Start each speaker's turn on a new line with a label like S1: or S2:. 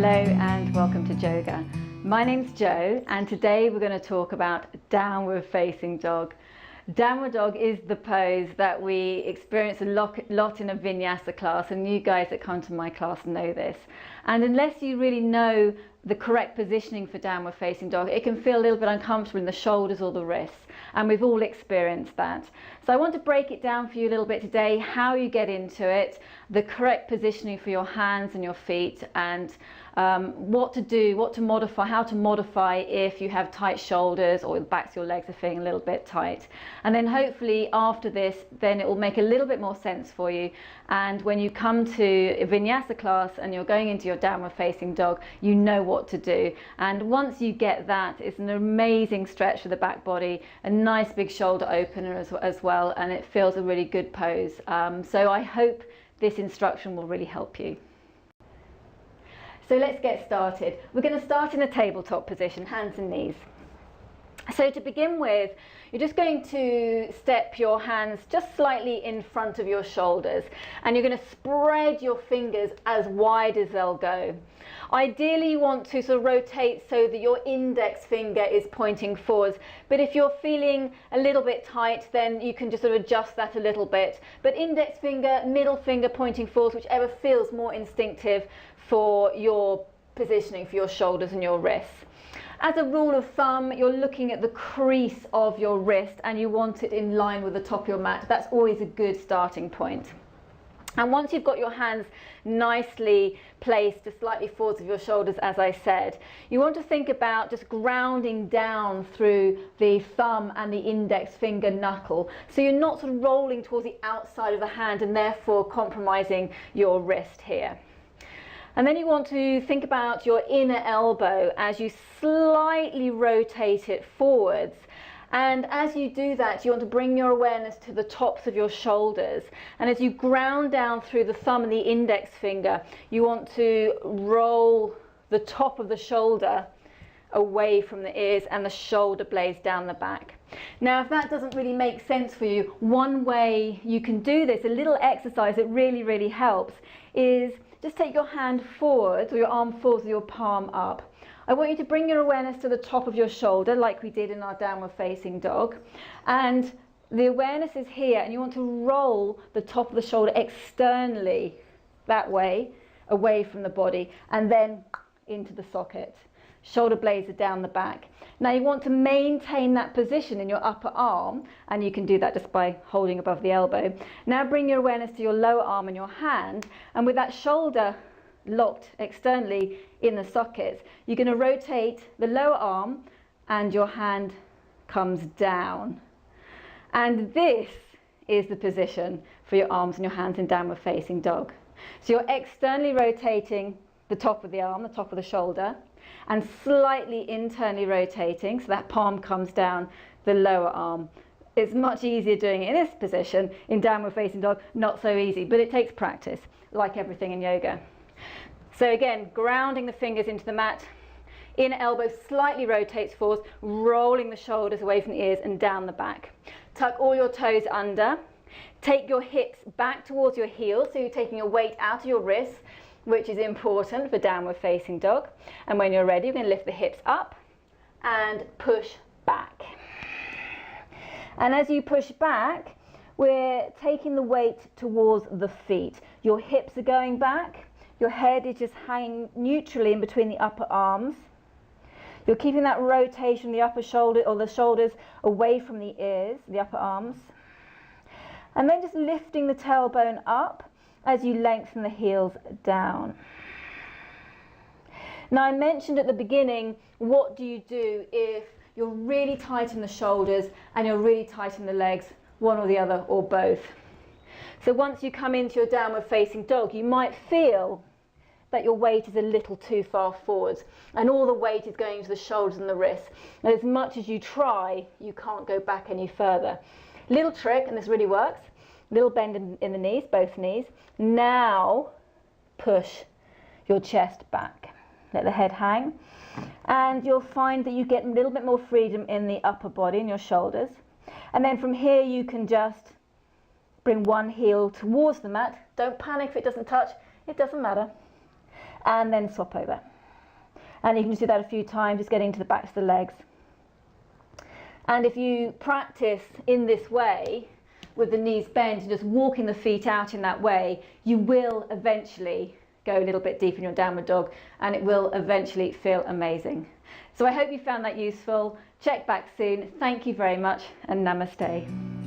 S1: Hello and welcome to JOGA. My name's Jo and today we're going to talk about downward facing dog. Downward dog is the pose that we experience a lot in a vinyasa class, and you guys that come to my class know this. And unless you really know the correct positioning for downward facing dog, it can feel a little bit uncomfortable in the shoulders or the wrists, and we've all experienced that. So I want to break it down for you a little bit today, how you get into it, the correct positioning for your hands and your feet, and what to do, what to modify, how to modify if you have tight shoulders or the backs of your legs are feeling a little bit tight. And then hopefully after this, then it will make a little bit more sense for you. And when you come to a vinyasa class and you're going into your downward facing dog, you know what to do. And once you get that, it's an amazing stretch for the back body, a nice big shoulder opener as well, and it feels a really good pose. So I hope this instruction will really help you. So let's get started. We're going to start in a tabletop position, hands and knees. So to begin with, you're just going to step your hands just slightly in front of your shoulders, and you're going to spread your fingers as wide as they'll go. Ideally, you want to sort of rotate so that your index finger is pointing forwards, but if you're feeling a little bit tight, then you can just sort of adjust that a little bit. But index finger, middle finger pointing forwards, whichever feels more instinctive for your positioning for your shoulders and your wrists. As a rule of thumb, you're looking at the crease of your wrist and you want it in line with the top of your mat. That's always a good starting point. And once you've got your hands nicely placed just slightly forwards of your shoulders, as I said, you want to think about just grounding down through the thumb and the index finger knuckle. So you're not sort of rolling towards the outside of the hand and therefore compromising your wrist here. And then you want to think about your inner elbow as you slightly rotate it forwards. And as you do that, you want to bring your awareness to the tops of your shoulders. And as you ground down through the thumb and the index finger, you want to roll the top of the shoulder away from the ears and the shoulder blades down the back. Now, if that doesn't really make sense for you, one way you can do this, a little exercise that really helps, is just take your hand forwards, or your arm forwards with your palm up. I want you to bring your awareness to the top of your shoulder like we did in our downward facing dog. And the awareness is here, and you want to roll the top of the shoulder externally that way, away from the body, and then into the socket. Shoulder blades are down the back. Now you want to maintain that position in your upper arm, and you can do that just by holding above the elbow. Now bring your awareness to your lower arm and your hand, and with that shoulder locked externally in the sockets, you're going to rotate the lower arm and your hand comes down. And this is the position for your arms and your hands in downward facing dog. So you're externally rotating the top of the arm, the top of the shoulder, and slightly internally rotating so that palm comes down the lower arm. It's much easier doing it in this position. In downward facing dog, not so easy, but it takes practice, like everything in yoga. So again, grounding the fingers into the mat, inner elbow slightly rotates forwards, rolling the shoulders away from the ears and down the back. Tuck all your toes under, take your hips back towards your heels, so you're taking your weight out of your wrists, which is important for downward facing dog. And when you're ready, you're going to lift the hips up and push back. And as you push back, we're taking the weight towards the feet. Your hips are going back. Your head is just hanging neutrally in between the upper arms. You're keeping that rotation, the upper shoulder or the shoulders away from the ears, the upper arms. And then just lifting the tailbone up as you lengthen the heels down. Now, I mentioned at the beginning, what do you do if you're really tight in the shoulders and you're really tight in the legs, one or the other or both? So once you come into your downward facing dog, you might feel that your weight is a little too far forwards and all the weight is going to the shoulders and the wrists. And as much as you try, you can't go back any further. Little trick, and this really works, little bend in the knees, both knees. Now push your chest back. Let the head hang. And you'll find that you get a little bit more freedom in the upper body and your shoulders. And then from here you can just bring one heel towards the mat. Don't panic if it doesn't touch, it doesn't matter. and then swap over. And you can just do that a few times, just getting to the backs of the legs. And if you practice in this way, with the knees bent and just walking the feet out in that way, you will eventually go a little bit deeper in your downward dog, and it will eventually feel amazing. So I hope you found that useful. Check back soon. Thank you very much, and namaste.